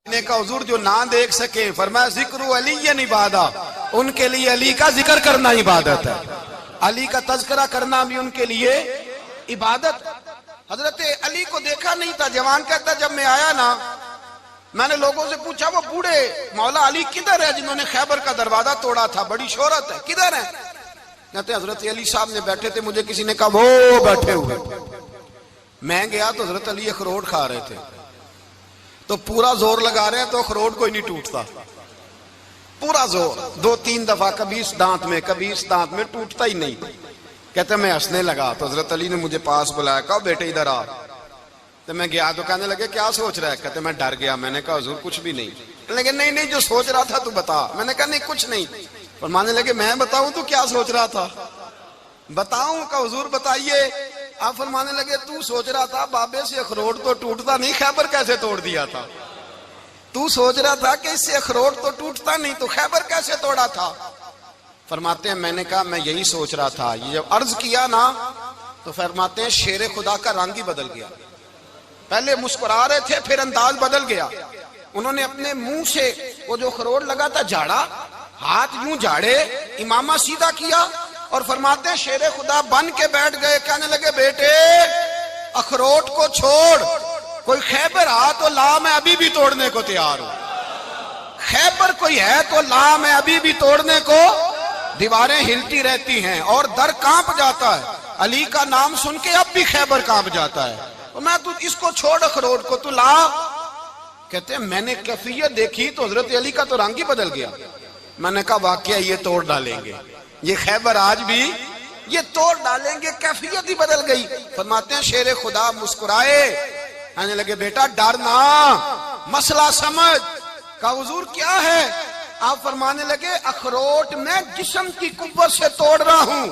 نے کہا حضور جو نہ دیکھ سکے، فرمایا ذکر علی عبادہ، ان کے لیے علی کا ذکر کرنا عبادت ہے، علی کا تذکرہ کرنا بھی ان کے لیے عبادت۔ حضرت علی کو دیکھا نہیں تھا، جوان کہتا جب میں آیا نا، میں نے لوگوں سے پوچھا وہ بوڑھے مولا علی کدھر ہے جنہوں نے خیبر کا دروازہ توڑا تھا، بڑی شہرت ہے، کدھر ہے؟ کہتے حضرت علی صاحب نے بیٹھے تھے، مجھے کسی نے کہا وہ بیٹھے ہوئے۔ میں گیا تو حضرت علی اخروٹ کھا رہے تھے، تو پورا زور لگا رہے ہیں تو اخروٹ کوئی نہیں ٹوٹتا، پورا زور، 2-3 دفعہ، کبھی اس دانت میں کبھی اس دانت میں، ٹوٹتا ہی نہیں۔ کہتے میں ہنسنے لگا تو حضرت علی نے مجھے پاس بلایا، کہا بیٹے ادھر آ۔ تو میں گیا تو کہنے لگے کیا سوچ رہا ہے؟ کہتے میں ڈر گیا، میں نے کہا حضور کچھ بھی نہیں۔ لیکن نہیں جو سوچ رہا تھا تو بتا۔ میں نے کہا نہیں کچھ نہیں۔ فرمانے لگے میں بتاؤں تو کیا سوچ رہا تھا؟ بتاؤں؟ کہ حضور بتائیے۔ آپ فرمانے لگے تو سوچ رہا تھا بابے سے اخروٹ تو ٹوٹتا نہیں، خیبر کیسے توڑ دیا تھا؟ تو سوچ رہا تھا کہ اس سے اخروٹ تو ٹوٹتا نہیں، تو خیبر کیسے توڑا تھا؟ فرماتے ہیں میں نے کہا میں یہی سوچ رہا تھا۔ یہ جب عرض کیا نا تو فرماتے ہیں شیر خدا کا رنگ ہی بدل گیا، پہلے مسکرا رہے تھے پھر انداز بدل گیا۔ انہوں نے اپنے منہ سے وہ جو اخروٹ لگا تھا جھاڑا، ہاتھ یوں جھاڑے، امامہ سیدھا کیا، اور فرماتے ہیں شیر خدا بن کے بیٹھ گئے، کہنے لگے بیٹے اخروٹ کو چھوڑ، کوئی خیبر آ تو لا، میں ابھی بھی توڑنے کو تیار ہوں۔ خیبر کوئی ہے تو لا، میں ابھی بھی توڑنے کو۔ دیواریں ہلتی رہتی ہیں اور در کانپ جاتا ہے، علی کا نام سن کے اب بھی خیبر کانپ جاتا ہے، اور میں تو اس کو چھوڑ اخروٹ کو تو لا۔ کہتے ہیں میں نے کیفیت دیکھی تو حضرت علی کا تو رنگ ہی بدل گیا۔ میں نے کہا واقعہ یہ توڑ ڈالیں گے، یہ خیبر آج بھی یہ توڑ ڈالیں گے، کیفیت ہی بدل گئی۔ فرماتے ہیں شیر خدا مسکرائے، کہنے لگے بیٹا ڈرنا، مسئلہ سمجھ۔ کہا حضور کیا ہے؟ آپ فرمانے لگے اخروٹ میں جسم کی قوت سے توڑ رہا ہوں،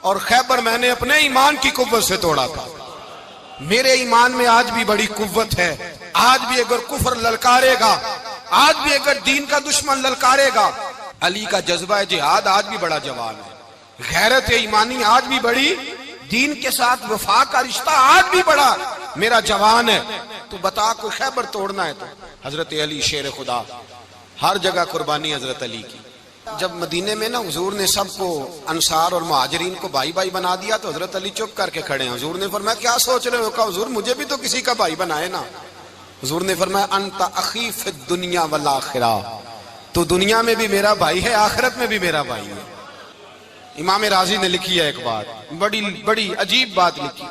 اور خیبر میں نے اپنے ایمان کی قوت سے توڑا تھا۔ میرے ایمان میں آج بھی بڑی قوت ہے، آج بھی اگر کفر للکارے گا، آج بھی اگر دین کا دشمن للکارے گا، علی کا جذبہ جہاد آج بھی بڑا جوان ہے، غیرت ایمانی آج بھی بڑی، دین کے ساتھ وفا کا رشتہ آج بھی بڑا میرا جوان ہے۔ تو بتا کوئی خیبر توڑنا ہے تو حضرت علی شیر خدا، ہر جگہ قربانی حضرت علی کی۔ جب مدینے میں نا حضور نے سب کو انصار اور مہاجرین کو بھائی بھائی بنا دیا تو حضرت علی چپ کر کے کھڑے ہیں۔ حضور نے فرمایا کیا سوچ رہے ہو؟ کہا حضور مجھے بھی تو کسی کا بھائی بنائے نا۔ حضور نے فرمایا انت اخی فی الدنیا والآخرہ، تو دنیا میں بھی میرا بھائی ہے، آخرت میں بھی میرا بھائی ہے۔ امام راضی نے لکھی ہے ایک بات، بڑی عجیب بات لکھی۔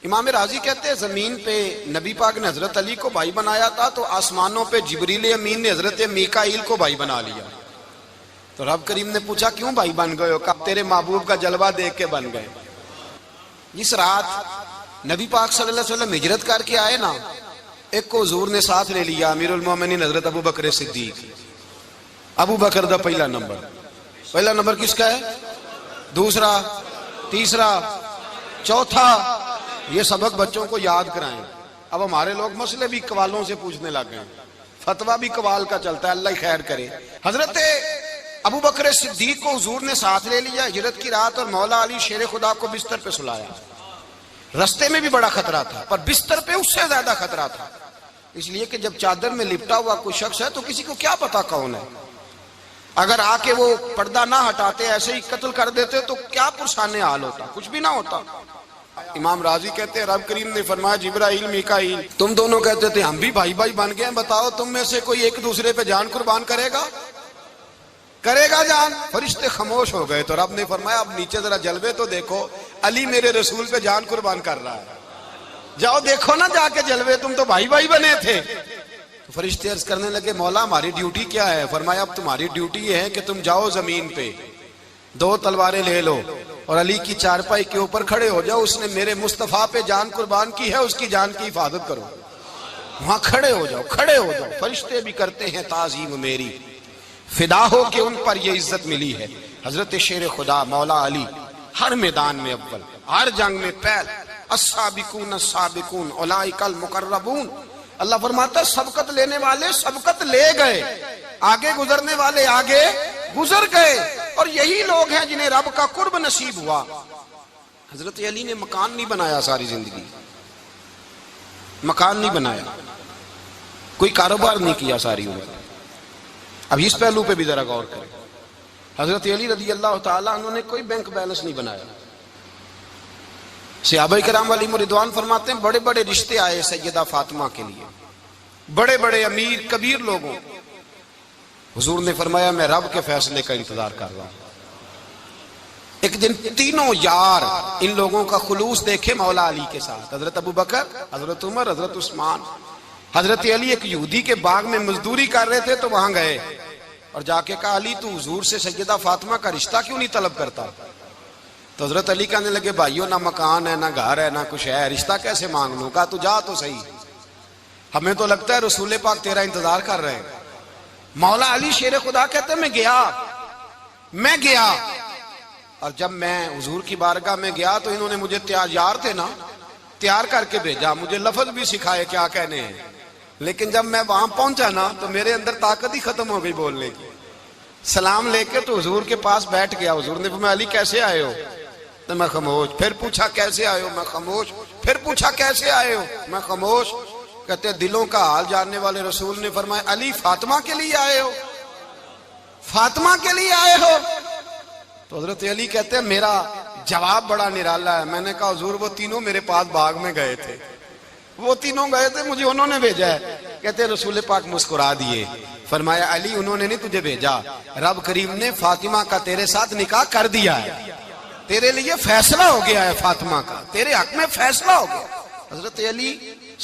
امام راضی کہتے ہیں زمین پہ نبی پاک نے حضرت علی کو بھائی بنایا تھا تو آسمانوں پہ جبریل امین نے حضرت میکائیل کو بھائی بنا لیا۔ تو رب کریم نے پوچھا کیوں بھائی بن گئے ہو؟ کہا تیرے محبوب کا جلوہ دیکھ کے بن گئے۔ جس رات نبی پاک صلی اللہ علیہ وسلم ہجرت کر کے آئے نا، ایک کو حضور نے ساتھ لے لیا، امیر المومنین حضرت ابو بکر صدیق۔ ابو بکر دا پہلا نمبر کس کا ہے؟ دوسرا، تیسرا، چوتھا۔ یہ سبق بچوں کو یاد کرائیں۔ اب ہمارے لوگ مسئلے بھی قوالوں سے پوچھنے لگ گئے، فتویٰ بھی قوال کا چلتا ہے، اللہ ہی خیر کرے۔ حضرت ابو بکر صدیق کو حضور نے ساتھ لے لیا ہجرت کی رات، اور مولا علی شیر خدا کو بستر پہ سلایا۔ رستے میں بھی بڑا خطرہ تھا، پر بستر پہ اس سے زیادہ خطرہ تھا، اس لیے کہ جب چادر میں لپٹا ہوا کوئی شخص ہے تو کسی کو کیا پتا کون ہے، اگر آ کے وہ پردہ نہ ہٹاتے ایسے ہی قتل کر دیتے تو کیا پرسانے حال ہوتا، کچھ بھی نہ ہوتا۔ امام راضی کہتے ہیں رب کریم نے فرمایا جبرائیل میکائیل تم دونوں کہتے تھے ہم بھی بھائی بھائی بن گئے ہیں، بتاؤ تم میں سے کوئی ایک دوسرے پہ جان قربان کرے گا جان؟ فرشتے خاموش ہو گئے تو رب نے فرمایا اب نیچے ذرا جلوے تو دیکھو، علی میرے رسول پہ جان قربان کر رہا ہے، جاؤ دیکھو نا جا کے جلوے، تم تو بھائی بھائی بنے تھے۔ فرشتے عرض کرنے لگے مولا ہماری ڈیوٹی کیا ہے؟ فرمایا اب تمہاری ڈیوٹی یہ ہے کہ تم جاؤ زمین پہ 2 تلواریں لے لو اور علی کی چارپائی کے اوپر کھڑے ہو جاؤ، اس نے میرے مصطفیٰ پہ جان قربان کی ہے، اس کی جان کی حفاظت کرو۔ وہاں کھڑے ہو جاؤ۔ فرشتے بھی کرتے ہیں تعظیم میری، فدا ہو کہ ان پر یہ عزت ملی ہے۔ حضرت شیر خدا مولا علی ہر میدان میں اول، ہر جنگ میں پہل، السابقون السابقون اولئک المقربون۔ اللہ فرماتا ہے سبقت لینے والے سبقت لے گئے، آگے گزرنے والے آگے گزر گئے، اور یہی لوگ ہیں جنہیں رب کا قرب نصیب ہوا۔ حضرت علی نے مکان نہیں بنایا، ساری زندگی مکان نہیں بنایا، کوئی کاروبار نہیں کیا ساری عمر. اب اس پہلو پہ بھی ذرا غور کریں. حضرت علی رضی اللہ تعالیٰ انہوں نے کوئی بینک بیلنس نہیں بنایا. صحابہ کرام علیہم رضوان فرماتے ہیں بڑے بڑے رشتے آئے سیدہ فاطمہ کے لیے، بڑے بڑے امیر کبیر لوگوں. حضور نے فرمایا میں رب کے فیصلے کا انتظار کر رہا ہوں. ایک دن تینوں یار ان لوگوں کا خلوص دیکھے مولا علی کے ساتھ، حضرت ابو بکر، حضرت عمر، حضرت عثمان. حضرت علی ایک یہودی کے باغ میں مزدوری کر رہے تھے تو وہاں گئے اور جا کے کہا علی تو حضور سے سیدہ فاطمہ کا رشتہ کیوں نہیں طلب کرتا؟ تو حضرت علی کہنے لگے بھائیو نہ مکان ہے، نہ گھر ہے، نہ کچھ ہے، رشتہ کیسے مانگ لوں؟ کہا تو جا تو صحیح، ہمیں تو لگتا ہے رسول پاک تیرا انتظار کر رہے ہیں. مولا علی شیر خدا کہتے ہیں میں گیا اور جب میں حضور کی بارگاہ میں گیا تو انہوں نے مجھے یار تھے نا، تیار کر کے بھیجا، مجھے لفظ بھی سکھائے کیا کہنے ہیں. لیکن جب میں وہاں پہنچا نا تو میرے اندر طاقت ہی ختم ہو گئی بولنے کی. سلام لے کے تو حضور کے پاس بیٹھ گیا. حضور نے فرمایا علی کیسے آئے ہو؟ تو میں خاموش. پھر پوچھا کیسے آئے ہو؟ میں خاموش. پھر پوچھا کیسے آئے ہو؟ میں خاموش. کہتے دلوں کا حال جاننے والے رسول نے فرمایا علی فاطمہ کے لیے آئے ہو؟ فاطمہ کے لیے آئے ہو؟ تو حضرت علی کہتے ہیں میرا جواب بڑا نرالا ہے. میں نے کہا حضور وہ تینوں میرے پاس باغ میں گئے تھے، وہ تینوں گئے تھے، مجھے انہوں نے بھیجا ہے. کہتے ہیں رسول پاک مسکرا دیے، فرمایا علی انہوں نے نہیں تجھے بھیجا، رب کریم نے فاطمہ کا تیرے ساتھ نکاح کر دیا ہے، تیرے لیے فیصلہ ہو گیا ہے، فاطمہ کا تیرے حق میں فیصلہ ہو گیا. حضرت علی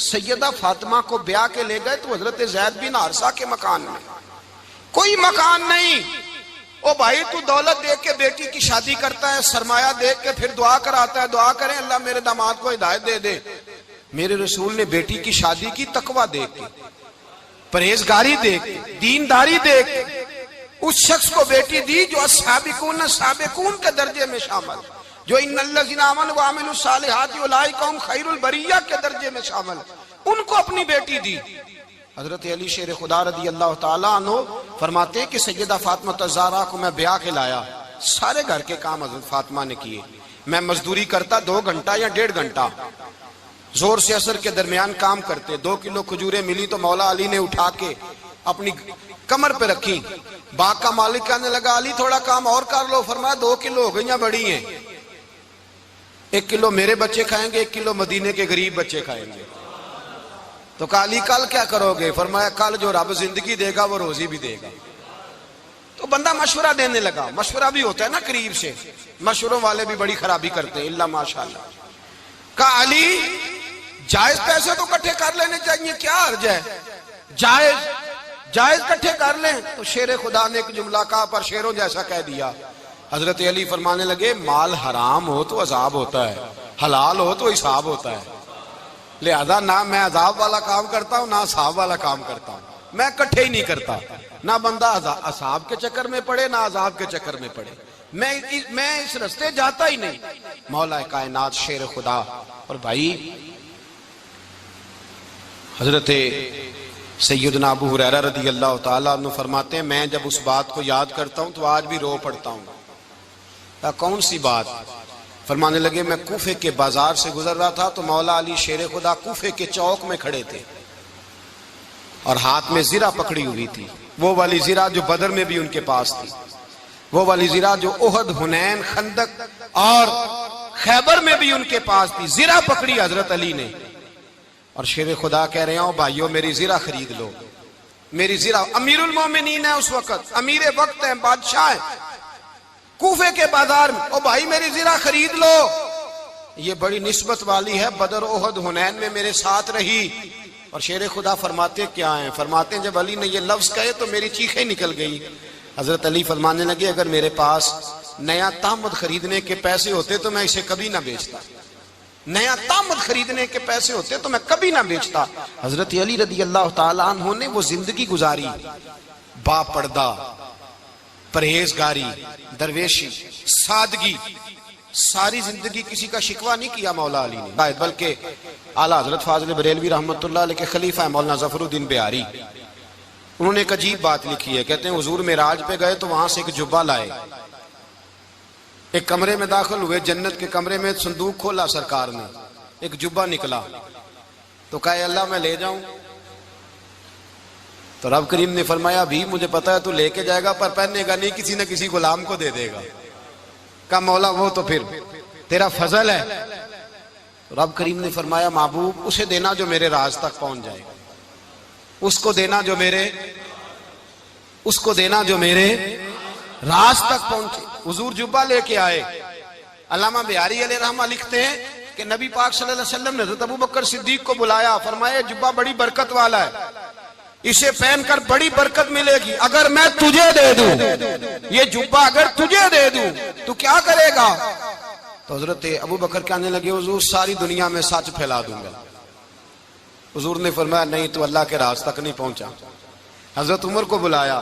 سیدہ فاطمہ کو بیاہ کے لے گئے تو حضرت زید بن حارثہ کے مکان میں کوئی مکان نہیں. او بھائی تو دولت دیکھ کے بیٹی کی شادی کرتا ہے، سرمایہ دیکھ کے پھر دعا کراتا ہے، دعا کریں اللہ میرے داماد کو ہدایت دے دے. میرے رسول نے بیٹی کی شادی کی تقوی دیکھ کے، پرہیزگاری دیکھ کے، دینداری دیکھ کے اس شخص کو بیٹی دی جو السابقون سابقون کے درجے میں شامل، جو ان الذین آمنوا وعملوا الصالحات اولئک هم خیر البریہ کے درجے میں شامل، ان کو اپنی بیٹی دی. حضرت علی شیر خدا رضی اللہ تعالیٰ عنہ فرماتے ہیں کہ سیدہ فاطمہ الزہرا کو میں بیاہ کے لایا، سارے گھر کے کام حضرت فاطمہ نے کیے. میں مزدوری کرتا 2 گھنٹہ یا 1.5 گھنٹہ، زور سے عصر کے درمیان کام کرتے. 2 کلو کھجوریں ملی تو مولا علی نے اٹھا کے اپنی کمر پہ رکھی. باغ کا مالک کہنے لگا علی تھوڑا کام اور کر لو. فرمایا 2 کلو ہو گئی ہیں، بڑی ہیں، 1 کلو میرے بچے کھائیں گے، 1 کلو مدینے کے غریب بچے کھائیں گے. تو کہا علی کل کیا کرو گے؟ فرمایا کل جو رب زندگی دے گا وہ روزی بھی دے گا. تو بندہ مشورہ دینے لگا. مشورہ بھی ہوتا ہے نا قریب سے، مشوروں والے بھی بڑی خرابی کرتے ہیں اللہ ماشاءاللہ. کہا علی جائز پیسے تو کٹھے کر لینے چاہیے، کیا حرج ہے، جائز کٹھے کر لیں. تو شیر خدا نے ایک جملہ کہا پر شیروں جیسا کہہ دیا. حضرت علی فرمانے لگے مال حرام ہو تو عذاب ہوتا ہے، حلال ہو تو حساب ہوتا ہے. لہذا نہ میں عذاب والا کام کرتا ہوں نہ حساب والا کام کرتا ہوں، میں کٹھے ہی نہیں کرتا. نہ بندہ حساب کے چکر میں پڑے نہ عذاب کے چکر میں پڑے، میں اس رستے جاتا ہی نہیں. مولا کائنات شیر خدا. اور بھائی حضرت سیدنا ابو ہریرہ رضی اللہ تعالیٰ عنہ فرماتے ہیں میں جب اس بات کو یاد کرتا ہوں تو آج بھی رو پڑتا ہوں. کون سی بات؟ فرمانے لگے میں کوفے کے بازار سے گزر رہا تھا تو مولا علی شیر خدا کوفے کے چوک میں کھڑے تھے اور ہاتھ میں زرہ پکڑی ہوئی تھی، وہ والی زرہ جو بدر میں بھی ان کے پاس تھی، وہ والی زرہ جو احد، حنین، خندق اور خیبر میں بھی ان کے پاس تھی. زرہ پکڑی حضرت علی نے اور شیر خدا کہہ رہے ہوں بھائیو میری زرہ خرید لو. میری زرہ، امیر المومنین ہے اس وقت، امیر وقت ہے، بادشاہ ہے، کوفے کے بازار میں، او بھائی میری زرہ خرید لو. یہ بڑی نسبت والی ہے، بدر، احد، حنین میں میرے ساتھ رہی. اور شیر خدا فرماتے کیا ہیں؟ فرماتے ہیں جب علی نے یہ لفظ کہے تو میری چیخیں نکل گئی. حضرت علی فرمانے لگے اگر میرے پاس نیا تامد خریدنے کے پیسے ہوتے تو میں اسے کبھی نہ بیچتا، نیا تامد خریدنے کے پیسے ہوتے تو میں کبھی نہ بیچتا. حضرت علی رضی اللہ تعالیٰ عنہ نے وہ زندگی گزاری، با پردہ، پرہیزگاری، درویشی، سادگی، ساری زندگی کسی کا شکوہ نہیں کیا مولا علی نے. بلکہ اعلیٰ حضرت فاضل بریلوی رحمۃ اللہ علیہ کے خلیفہ مولانا ظفر الدین بہاری، انہوں نے ایک عجیب بات لکھی ہے. کہتے ہیں حضور معراج پہ گئے تو وہاں سے ایک جبہ لائے، ایک کمرے میں داخل ہوئے، جنت کے کمرے میں صندوق کھولا سرکار نے، ایک جبہ نکلا تو کہا اللہ میں لے جاؤں؟ تو رب کریم نے فرمایا بھی مجھے پتا ہے تو لے کے جائے گا پر پہننے گا نہیں، کسی نہ کسی غلام کو دے دے گا۔ کہا مولا وہ تو پھر تیرا فضل ہے۔ رب کریم نے فرمایا محبوب اسے دینا جو میرے راز تک پہنچ جائے، اس کو دینا جو میرے راز تک پہنچے۔ حضور جبہ لے کے آئے۔ علامہ بہاری علیہ رحمہ لکھتے ہیں کہ نبی پاک صلی اللہ علیہ وسلم نے حضرت ابوبکر صدیق کو بلایا، فرمایا جبہ بڑی برکت والا ہے، اسے پہن کر بڑی برکت ملے گی، اگر میں تجھے دے دوں، یہ جبہ اگر تجھے دے دوں تو کیا کرے گا؟ تو حضرت ابوبکر کہنے لگے حضور ساری دنیا میں سچ پھیلا دوں گا۔ حضور نے فرمایا نہیں تو اللہ کے راز تک نہیں پہنچا۔ حضرت عمر کو بلایا،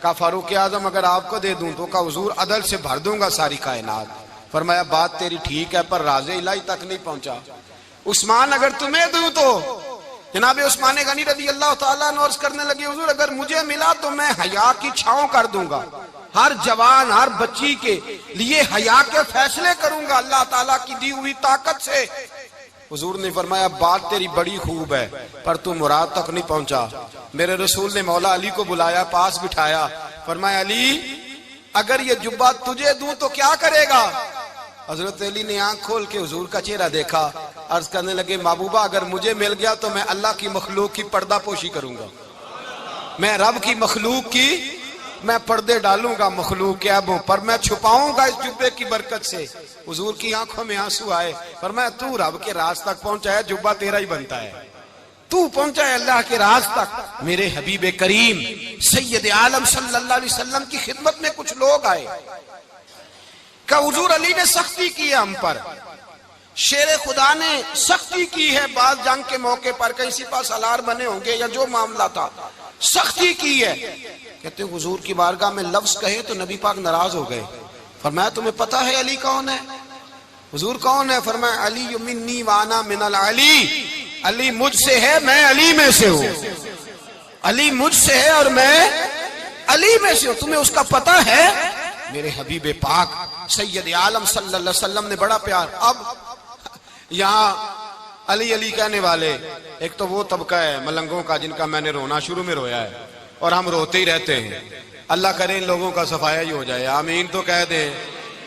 کہا فاروق اعظم اگر آپ کو دے دوں تو کہا حضور عدل سے بھر دوں گا ساری کائنات۔ فرمایا بات تیری ٹھیک ہے پر راز الہی تک نہیں پہنچا۔ عثمان اگر تمہیں دوں تو جناب عثمان غنی رضی اللہ تعالیٰ عنہ عرض کرنے لگے حضور اگر مجھے ملا تو میں حیا کی چھاؤں کر دوں گا، ہر جوان ہر بچی کے لیے حیا کے فیصلے کروں گا اللہ تعالیٰ کی دی ہوئی طاقت سے۔ حضور نے فرمایا بات تیری بڑی خوب ہے پر تو مراد تک نہیں پہنچا۔ میرے رسول نے مولا علی کو بلایا، پاس بٹھایا، فرمایا علی اگر یہ جبہ تجھے دوں تو کیا کرے گا؟ حضرت علی نے آنکھ کھول کے حضور کا چہرہ دیکھا، عرض کرنے لگے محبوبہ اگر مجھے مل گیا تو میں اللہ کی مخلوق کی پردہ پوشی کروں گا، میں رب کی مخلوق کی میں پردے ڈالوں گا مخلوق کے عیبوں پر، میں چھپاؤں گا اس جبے کی برکت سے۔ حضور کی آنکھوں میں آنسو آئے، فرمایا تو رب کے راز تک پہنچا ہے، جبہ تیرا ہی بنتا ہے، تو پہنچا ہے اللہ کے راز تک۔ میرے حبیب کریم سید عالم صلی اللہ علیہ وسلم کی خدمت میں کچھ لوگ آئے کہ حضور علی نے سختی کی ہے ہم پر، شیر خدا نے سختی کی ہے، بعض جنگ کے موقع پر کہیں سپہ سالار بنے ہوں گے یا جو معاملہ تھا سختی کی ہے۔ کہتے ہیں حضور کی بارگاہ میں لفظ کہے تو نبی پاک ناراض ہو گئے۔ فرمایا تمہیں پتہ ہے علی کون ہے؟ حضور کون ہے؟ فرمایا علی منی وانا من العلی، علی مجھ سے ہے میں علی میں سے ہوں، علی مجھ سے ہے اور میں علی میں سے ہوں، تمہیں اس کا پتہ ہے؟ میرے حبیب پاک سید عالم صلی اللہ علیہ وسلم نے بڑا پیار۔ اب یہاں علی علی کہنے والے ایک تو وہ طبقہ ہے ملنگوں کا جن کا میں نے رونا شروع میں رویا ہے اور ہم روتے ہی رہتے ہیں، اللہ کرے ان لوگوں کا صفایا ہی ہو جائے، آمین تو کہہ دیں۔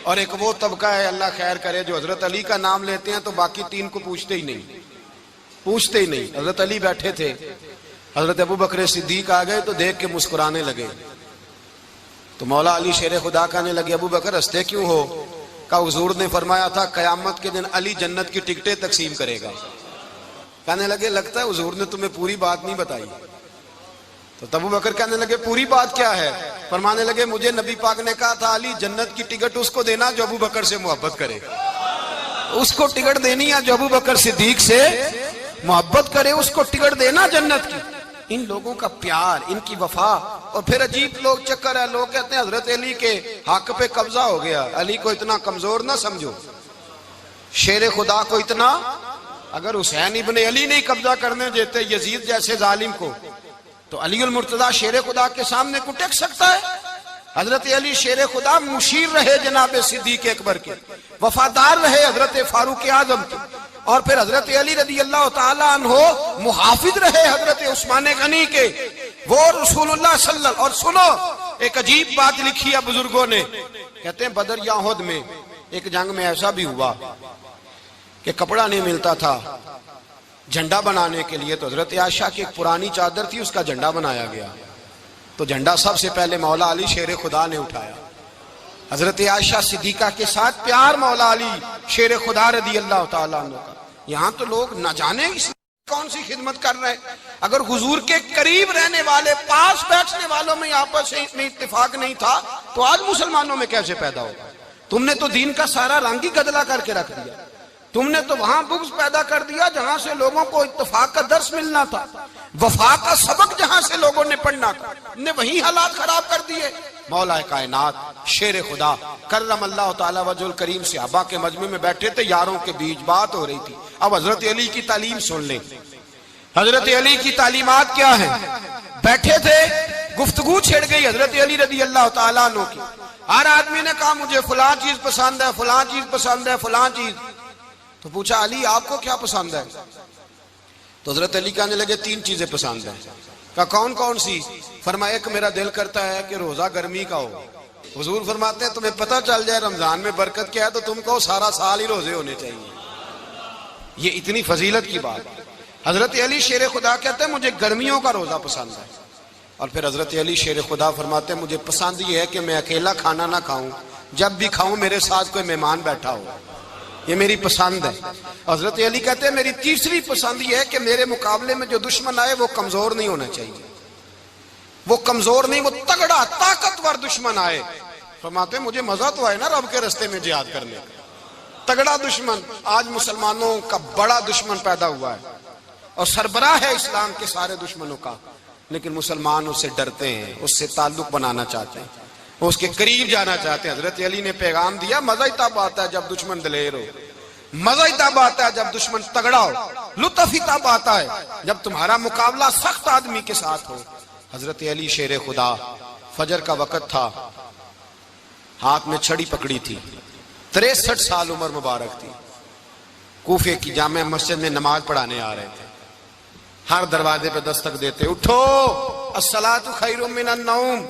اور ایک وہ طبقہ ہے اللہ خیر کرے جو حضرت علی کا نام لیتے ہیں تو باقی تین کو پوچھتے ہی نہیں۔ حضرت علی بیٹھے تھے، حضرت ابوبکر صدیق آ گئے تو دیکھ کے مسکرانے لگے، تو مولا علی شیر خدا کہنے لگے ابوبکر ہنستے کیوں ہو؟ کہ حضور نے فرمایا تھا قیامت کے دن علی جنت کی ٹکٹیں تقسیم کرے گا۔ کہنے لگے لگتا ہے حضور نے تمہیں پوری بات نہیں بتائی۔ تو ابوبکر کہنے لگے پوری بات کیا ہے؟ فرمانے لگے مجھے نبی پاک نے کہا تھا علی جنت کی ٹکٹ اس کو دینا جو ابوبکر سے محبت کرے، اس کو ٹکٹ دینی ہے جو ابوبکر صدیق سے محبت کرے، اس کو ٹکٹ دینا جنت کی۔ ان لوگوں کا پیار، ان کی وفا۔ اور پھر عجیب لوگ چکر ہے، لوگ کہتے ہیں حضرت علی کے حق پہ قبضہ ہو گیا، علی کو اتنا کمزور نہ سمجھو، شیر خدا کو اتنا، اگر حسین ابن علی نہیں قبضہ کرنے دیتے یزید جیسے ظالم کو تو علی المرتضیٰ شیر خدا کے سامنے کو ٹک سکتا ہے؟ حضرت علی شیر خدا مشیر رہے جناب صدیق اکبر کے، وفادار رہے حضرت فاروق اعظم کے، اور پھر حضرت علی رضی اللہ تعالیٰ عنہ محافظ رہے حضرت عثمان غنی کے، وہ رسول اللہ صلی اللہ علیہ وسلم۔ اور سنو ایک عجیب بات لکھی ہے بزرگوں نے، کہتے ہیں بدر یا احد میں ایک جنگ میں ایسا بھی ہوا کہ کپڑا نہیں ملتا تھا جھنڈا بنانے کے لیے، تو حضرت عائشہ کی ایک پرانی چادر تھی اس کا جھنڈا بنایا گیا، تو جھنڈا سب سے پہلے مولا علی شیر خدا نے اٹھایا۔ حضرت عائشہ صدیقہ کے ساتھ پیار مولا علی شیر خدا رضی اللہ تعالیٰ عنہ کا۔ یہاں تو لوگ نہ جانے اس کون سی خدمت کر رہے ہیں، اگر حضور کے قریب رہنے والے پاس بیٹھنے والوں میں آپس میں اتفاق نہیں تھا تو آج مسلمانوں میں کیسے پیدا ہوگا؟ تم نے تو دین کا سارا رنگ ہی گدلا کر کے رکھ دیا، تم نے تو وہاں بغض پیدا کر دیا جہاں سے لوگوں کو اتفاق کا درس ملنا تھا، وفا کا سبق جہاں سے لوگوں نے پڑھنا تھا، نے وہی حالات خراب کر دیے۔ مولا کائنات شیر خدا کرم اللہ تعالی وجہ الکریم صحابہ کے مجمع میں بیٹھے تھے، یاروں کے بیچ بات ہو رہی تھی۔ اب حضرت علی کی تعلیم سن لیں، حضرت علی کی تعلیمات کیا ہیں؟ بیٹھے تھے، گفتگو چھڑ گئی حضرت علی رضی اللہ تعالیٰ عنہ کی، ہر آدمی نے کہا مجھے فلاں چیز پسند ہے، فلاں چیز پسند ہے، فلاں چیز۔ تو پوچھا علی آپ کو کیا پسند ہے؟ تو حضرت علی کہنے لگے تین چیزیں پسند ہیں۔ کہا کون کون سی؟ فرمایا کہ میرا دل کرتا ہے کہ روزہ گرمی کا ہو. حضور فرماتے ہیں تمہیں پتہ چل جائے رمضان میں برکت کیا ہے تو تم کو سارا سال ہی روزے ہونے چاہیے. یہ اتنی فضیلت کی بات. حضرت علی شیر خدا کہتے ہیں مجھے گرمیوں کا روزہ پسند ہے. اور پھر حضرت علی شیر خدا فرماتے ہیں مجھے پسند یہ ہے کہ میں اکیلا کھانا نہ کھاؤں, جب بھی کھاؤں میرے ساتھ کوئی مہمان بیٹھا ہو. یہ میری پسند ہے. حضرت علی کہتے ہیں میری تیسری پسند یہ ہے کہ میرے مقابلے میں جو دشمن آئے وہ کمزور نہیں ہونا چاہیے. وہ کمزور نہیں, وہ تگڑا طاقتور دشمن آئے. فرماتے ہیں مجھے مزہ تو آئے نا رب کے راستے میں جہاد کرنے کا. تگڑا دشمن. آج مسلمانوں کا بڑا دشمن پیدا ہوا ہے اور سربراہ ہے اسلام کے سارے دشمنوں کا, لیکن مسلمان اس سے ڈرتے ہیں, اس سے تعلق بنانا چاہتے ہیں, اس کے قریب جانا چاہتے ہیں. حضرت علی نے پیغام دیا مزہ ہی تب آتا ہے جب دشمن دلیر ہو, مزہ ہی تب آتا ہے جب دشمن تگڑا ہو, لطف ہی تب آتا ہے جب تمہارا مقابلہ سخت آدمی کے ساتھ ہو. حضرت علی شیر خدا, فجر کا وقت تھا, ہاتھ میں چھڑی پکڑی تھی, 63 سال عمر مبارک تھی. کوفے کی جامع مسجد میں نماز پڑھانے آ رہے تھے. ہر دروازے پہ دستک دیتے اٹھو الصلاۃ خیر من النوم.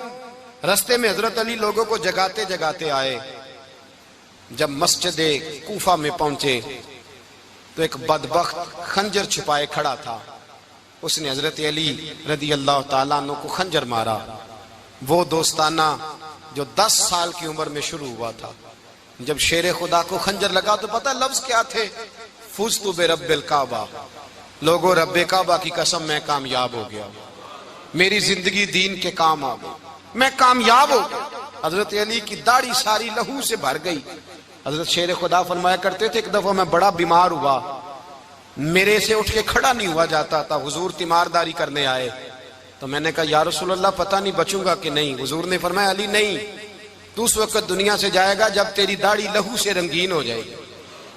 رستے میں حضرت علی لوگوں کو جگاتے جگاتے آئے. جب مسجد کوفہ میں پہنچے تو ایک بدبخت خنجر چھپائے کھڑا تھا. اس نے حضرت علی رضی اللہ تعالیٰ عنہ کو خنجر مارا. وہ دوستانہ جو 10 سال کی عمر میں شروع ہوا تھا. جب شیر خدا کو خنجر لگا تو پتہ لفظ کیا تھے؟ فزت برب الکعبہ. لوگوں رب کعبہ کی قسم میں کامیاب ہو گیا, میری زندگی دین کے کام آ گئی, میں کامیاب ہو گیا. حضرت علی کی داڑھی ساری لہو سے بھر گئی. حضرت شیر خدا فرمایا کرتے تھے ایک دفعہ میں بڑا بیمار ہوا, میرے سے اٹھ کے کھڑا نہیں ہوا جاتا تھا. حضور تیمارداری کرنے آئے تو میں نے کہا یا رسول اللہ پتہ نہیں بچوں گا کہ نہیں. حضور نے فرمایا علی نہیں, تو اس وقت دنیا سے جائے گا جب تیری داڑھی لہو سے رنگین ہو جائے گی.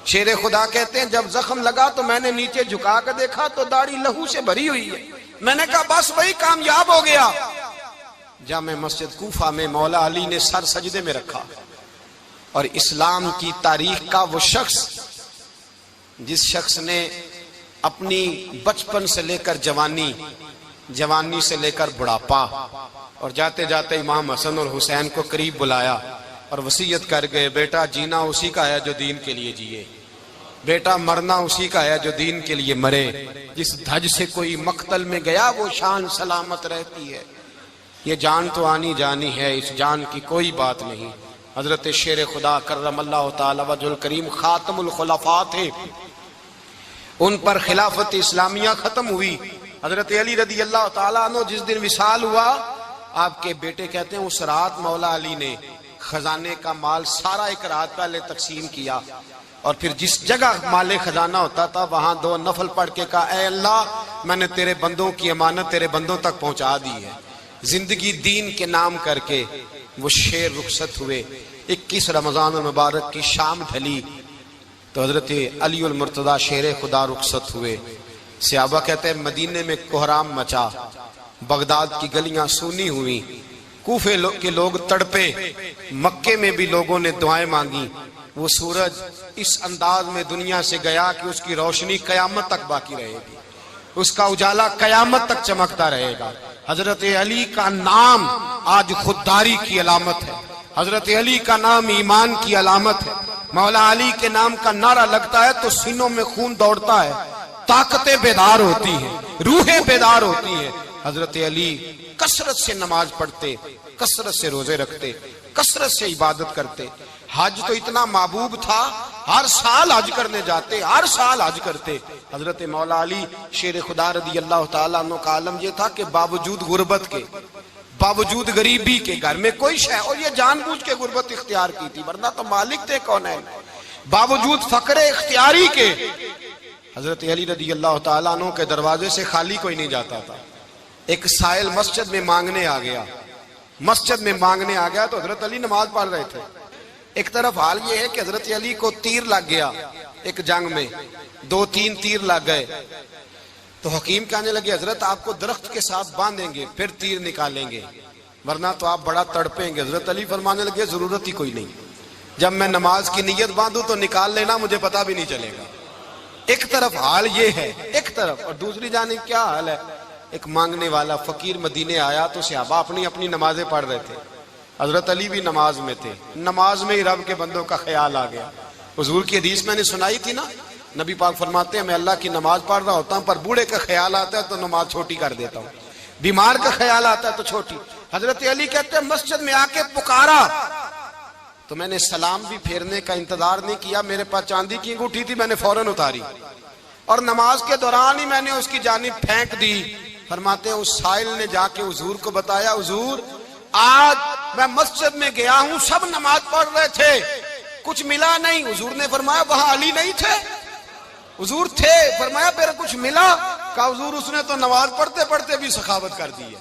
شیر خدا کہتے ہیں جب زخم لگا تو میں نے نیچے جھکا کر دیکھا تو داڑھی لہو سے بھری ہوئی ہے. میں نے کہا بس وہی کامیاب ہو گیا. جامع مسجد کوفہ میں مولا علی نے سر سجدے میں رکھا اور اسلام کی تاریخ کا وہ شخص جس شخص نے اپنی بچپن سے لے کر جوانی, جوانی سے لے کر بڑھاپا, اور جاتے جاتے امام حسن اور حسین کو قریب بلایا اور وصیت کر گئے بیٹا جینا اسی کا ہے جو دین کے لیے جیے, بیٹا مرنا اسی کا ہے جو دین کے لیے مرے. جس دھج سے کوئی مقتل میں گیا وہ شان سلامت رہتی ہے. یہ جان تو آنی جانی ہے, اس جان کی کوئی بات نہیں. حضرت شیر خدا کرم اللہ تعالی وجہ الکریم خاتم الخلفاء تھے, ان پر خلافت اسلامیہ ختم ہوئی. حضرت علی رضی اللہ تعالیٰ عنہ جس دن وصال ہوا, آپ کے بیٹے کہتے ہیں اس رات مولا علی نے خزانے کا مال سارا ایک رات پہلے تقسیم کیا, اور پھر جس جگہ مال خزانہ ہوتا تھا وہاں 2 نفل پڑھ کے کہا اے اللہ میں نے تیرے بندوں کی امانت تیرے بندوں تک پہنچا دی ہے. زندگی دین کے نام کر کے وہ شیر رخصت ہوئے. 21 رمضان المبارک کی شام ڈھلی تو حضرت علی المرتضیٰ شیر خدا رخصت ہوئے. صحابہ کہتے ہیں مدینے میں کوہرام مچا, بغداد کی گلیاں سونی ہوئی, کوفے کے لوگ تڑپے, مکے میں بھی لوگوں نے دعائیں مانگی. وہ سورج اس انداز میں دنیا سے گیا کہ اس کی روشنی قیامت تک باقی رہے گی, اس کا اجالا قیامت تک چمکتا رہے گا. حضرت علی کا نام آج خودداری کی علامت ہے, حضرت علی کا نام ایمان کی علامت ہے. مولا علی کے نام کا نعرہ لگتا ہے تو سینوں میں خون دوڑتا ہے, طاقتیں بیدار ہوتی ہیں, روحیں بیدار ہوتی ہیں. حضرت علی کثرت سے نماز پڑھتے, کثرت سے روزے رکھتے, کثرت سے عبادت کرتے. حج تو اتنا محبوب تھا, ہر سال حج کرنے جاتے, ہر سال حج کرتے. حضرت مولا علی شیر خدا رضی اللہ تعالیٰ عنہ کا عالم یہ تھا کہ باوجود غربت کے, باوجود غریبی کے, گھر میں کوئی شے, اور یہ جان بوجھ کے غربت اختیار کی تھی ورنہ تو مالک تھے کون ہے, باوجود فقر اختیاری کے حضرت علی رضی اللہ تعالیٰ عنہ کے دروازے سے خالی کوئی نہیں جاتا تھا. ایک سائل مسجد میں مانگنے آ گیا, مسجد میں مانگنے آ گیا تو حضرت علی نماز پڑھ رہے تھے. ایک طرف حال یہ ہے کہ حضرت علی کو تیر لگ گیا ایک جنگ میں, 2-3 تیر لگ گئے تو حکیم کہنے لگے حضرت آپ کو درخت کے ساتھ باندھیں گے پھر تیر نکالیں گے ورنہ تو آپ بڑا تڑپیں گے. حضرت علی فرمانے لگے ضرورت ہی کوئی نہیں, جب میں نماز کی نیت باندھوں تو نکال لینا, مجھے پتا بھی نہیں چلے گا. ایک طرف حال یہ ہے, ایک طرف, اور دوسری جانب کیا حال ہے, ایک مانگنے والا فقیر مدینے آیا تو صحابہ اپنی اپنی نمازیں پڑھ رہے تھے، حضرت علی بھی نماز میں تھے، نماز میں ہی رب کے بندوں کا خیال آ گیا۔ حضور کی حدیث میں نے سنائی تھی نا، نبی پاک فرماتے ہیں میں اللہ کی نماز پڑھ رہا ہوتا ہوں پر بوڑھے کا خیال آتا ہے تو نماز چھوٹی کر دیتا ہوں، بیمار کا خیال آتا ہے تو چھوٹی۔ حضرت علی کہتے ہیں مسجد میں آ کے پکارا تو میں نے سلام بھی پھیرنے کا انتظار نہیں کیا، میرے پاس چاندی کی انگوٹھی تھی، میں نے فوراً اتاری اور نماز کے دوران ہی میں نے اس کی جانب پھینک دی۔ فرماتے ہیں اس سائل نے جا کے حضور کو بتایا، حضور آج میں مسجد میں گیا ہوں، سب نماز پڑھ رہے تھے، کچھ ملا نہیں۔ حضور نے فرمایا وہاں علی نہیں تھے؟ حضور تھے۔ فرمایا پھر کچھ ملا؟ کہا حضور اس نے تو نماز پڑھتے پڑھتے بھی سخاوت کر دی ہے،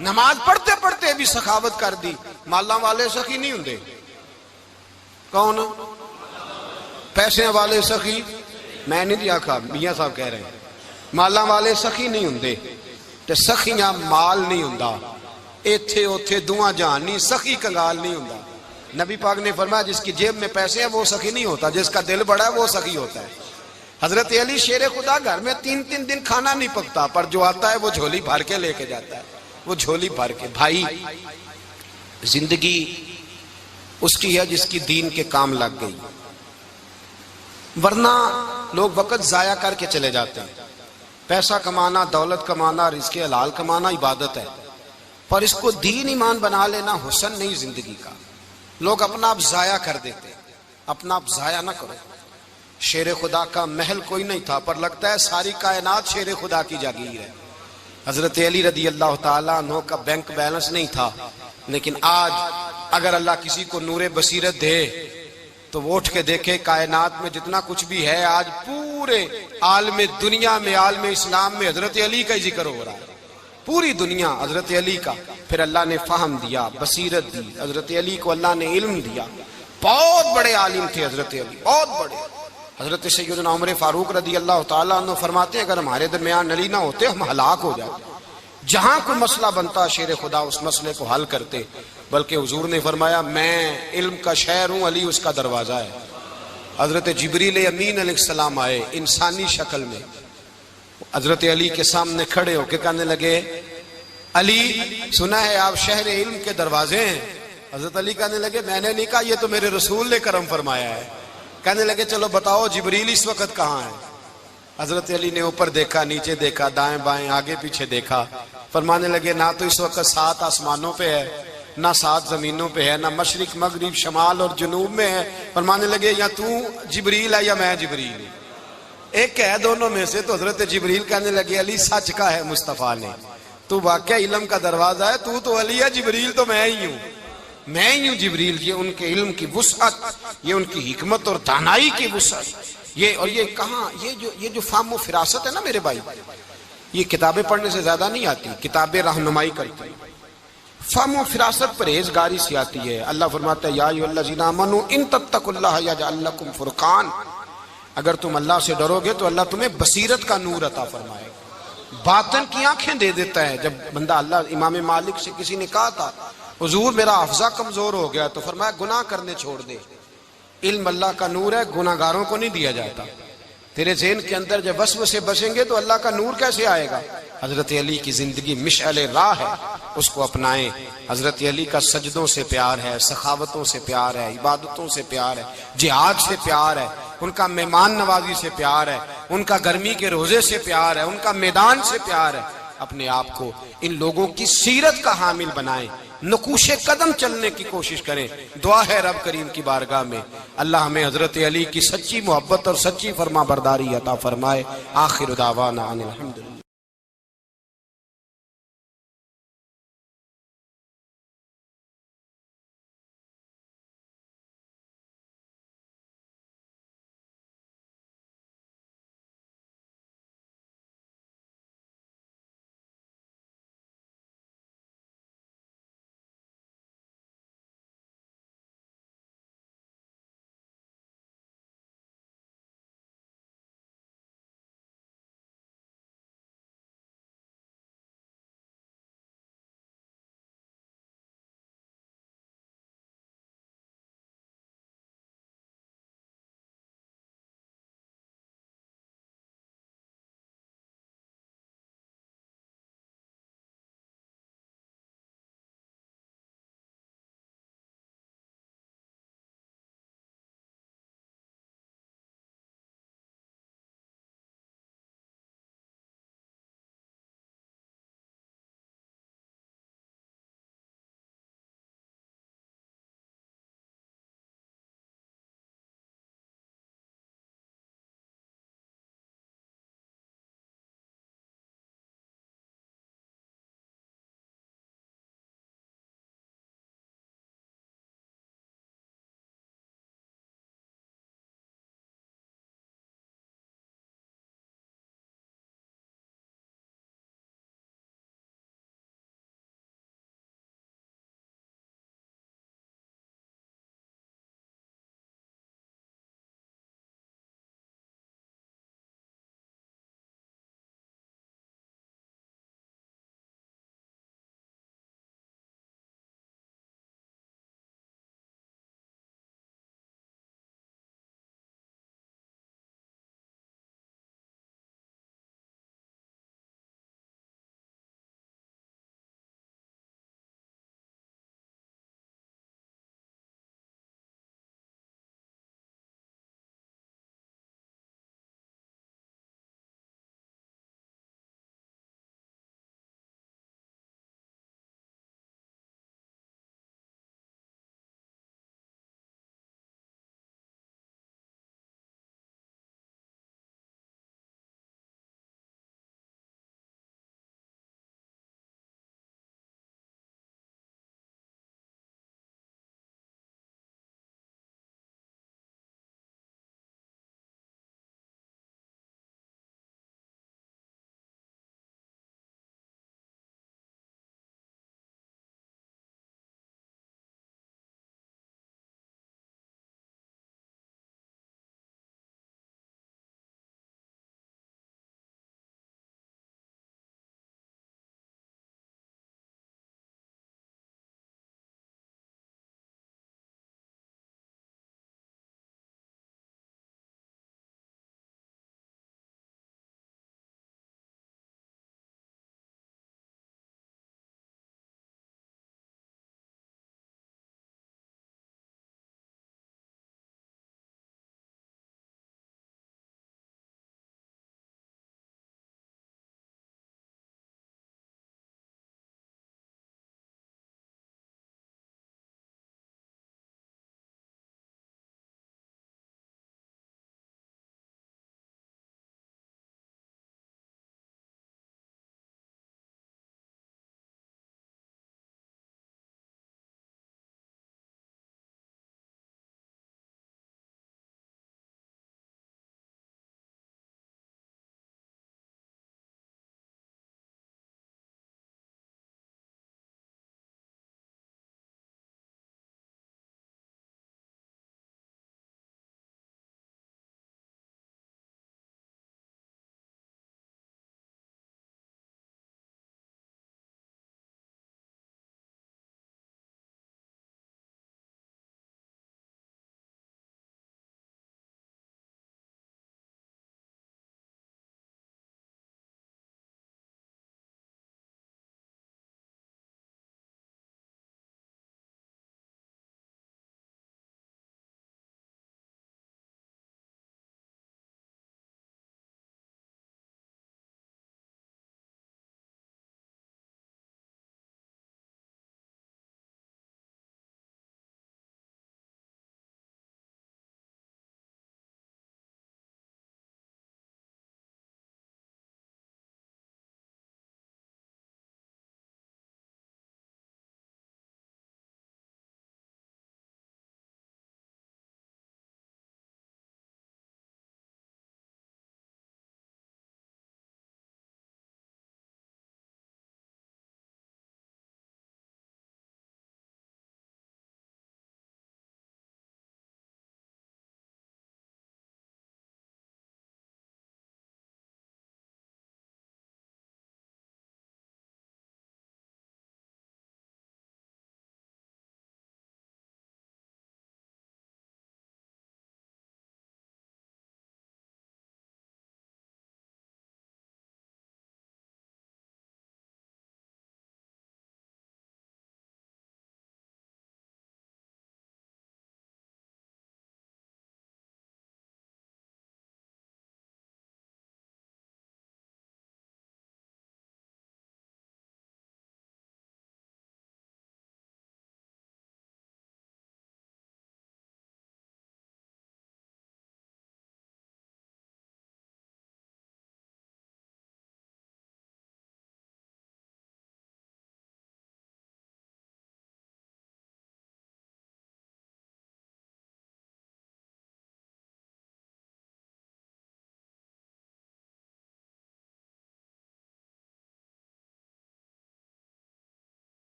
نماز پڑھتے پڑھتے بھی سخاوت کر دی۔ مالاں والے سخی نہیں ہوندے؟ کون؟ پیسے والے سخی؟ میں نہیں دیا کہا، میاں صاحب کہہ رہے ہیں مالاں والے سخی نہیں ہوندے، تے سخیاں مال نہیں ہوندا، ایتھے اوتھے دعا جہان نہیں، سخی کنگال نہیں ہوندا۔ نبی پاک نے فرمایا جس کی جیب میں پیسے ہیں وہ سخی نہیں ہوتا، جس کا دل بڑا ہے وہ سخی ہوتا ہے۔ حضرت علی شیر خدا گھر میں 3 دن کھانا نہیں پکتا، پر جو آتا ہے وہ جھولی بھر کے لے کے جاتا ہے، وہ جھولی بھر کے۔ بھائی زندگی اس کی ہے جس کی دین کے کام لگ گئی، ورنہ لوگ وقت ضائع کر کے چلے جاتے ہیں۔ پیسہ کمانا، دولت کمانا، رزق حلال کمانا عبادت ہے، پر اس کو دین ایمان بنا لینا حسن نہیں زندگی کا۔ لوگ اپنا آپ ضائع کر دیتے، اپنا آپ ضائع نہ کرو۔ شیر خدا کا محل کوئی نہیں تھا، پر لگتا ہے ساری کائنات شیر خدا کی جاگیر ہے۔ حضرت علی رضی اللہ تعالیٰ عنہ کا بینک بیلنس نہیں تھا، لیکن آج اگر اللہ کسی کو نور بصیرت دے تو وہ اٹھ کے دیکھے کائنات میں جتنا کچھ بھی ہے، آج پورے عالم دنیا میں، عالم اسلام میں حضرت علی کا ہی ذکر ہو رہا ہے، پوری دنیا حضرت علی کا۔ پھر اللہ نے فہم دیا، بصیرت دی، حضرت علی کو اللہ نے علم دیا، بہت بڑے عالم تھے حضرت علی، بہت بڑے۔ حضرت سیدنا عمر فاروق رضی اللہ تعالیٰ عنہ فرماتے ہیں اگر ہمارے درمیان علی نہ ہوتے ہم ہلاک ہو جاتے، جہاں کوئی مسئلہ بنتا شیر خدا اس مسئلے کو حل کرتے۔ بلکہ حضور نے فرمایا میں علم کا شہر ہوں، علی اس کا دروازہ ہے۔ حضرت جبریل امین علیہ السلام آئے انسانی شکل میں، حضرت علی کے سامنے کھڑے ہو کے کہنے لگے علی سنا ہے آپ شہر علم کے دروازے ہیں؟ حضرت علی کہنے لگے میں نے نہیں کہا، یہ تو میرے رسول نے کرم فرمایا ہے۔ کہنے لگے چلو بتاؤ جبریل اس وقت کہاں ہے؟ حضرت علی نے اوپر دیکھا، نیچے دیکھا، دائیں بائیں آگے پیچھے دیکھا، فرمانے لگے نہ تو اس وقت 7 آسمانوں پہ ہے، نہ 7 زمینوں پہ ہے، نہ مشرق مغرب شمال اور جنوب میں ہے۔ فرمانے لگے یا تو جبریل ہے یا میں جبریل، ایک ہے دونوں میں سے۔ تو حضرت جبریل کہنے لگے علی سچ کا ہے مصطفیٰ نے، تو واقعہ علم کا دروازہ ہے، تو علی ہے، جبریل تو میں ہی ہوں، میں ہی ہوں جبریل۔ یہ ان کے علم کی وسعت، یہ ان کی حکمت اور دانائی کی وسعت، یہ اور یہ کہاں یہ جو فہم و فراست ہے نا میرے بھائی، یہ کتابیں پڑھنے سے زیادہ نہیں آتی، کتابیں رہنمائی کرتی ہیں۔ فہم و فراست پرہیزگاری سے آتی ہے۔ اللہ فرماتا ہے یا ایھا الذین آمنوا ان تتقوا اللہ یجعل لکم فرقان، اگر تم اللہ سے ڈرو گے تو اللہ تمہیں بصیرت کا نور عطا فرمائے گا، باطن کی آنکھیں دے دیتا ہے۔ جب بندہ اللہ، امام مالک سے کسی نے کہا تھا حضور میرا حافظہ کمزور ہو گیا، تو فرمایا گناہ کرنے چھوڑ دے، علم اللہ کا نور ہے، گناہ گاروں کو نہیں دیا جاتا۔ تیرے ذہن کے اندر جب وسوسے بسیں گے تو اللہ کا نور کیسے آئے گا؟ حضرت علی کی زندگی مشعل راہ ہے، اس کو اپنائیں۔ حضرت علی کا سجدوں سے پیار ہے، سخاوتوں سے پیار ہے، عبادتوں سے پیار ہے، جہاد سے پیار ہے، ان کا مہمان نوازی سے پیار ہے، ان کا گرمی کے روزے سے پیار ہے، ان کا میدان سے پیار ہے۔ اپنے آپ کو ان لوگوں کی سیرت کا حامل بنائیں، نقوش قدم چلنے کی کوشش کریں۔ دعا ہے رب کریم کی بارگاہ میں اللہ ہمیں حضرت علی کی سچی محبت اور سچی فرما برداری عطا فرمائے۔ آخر دعوانا ان الحمد للہ۔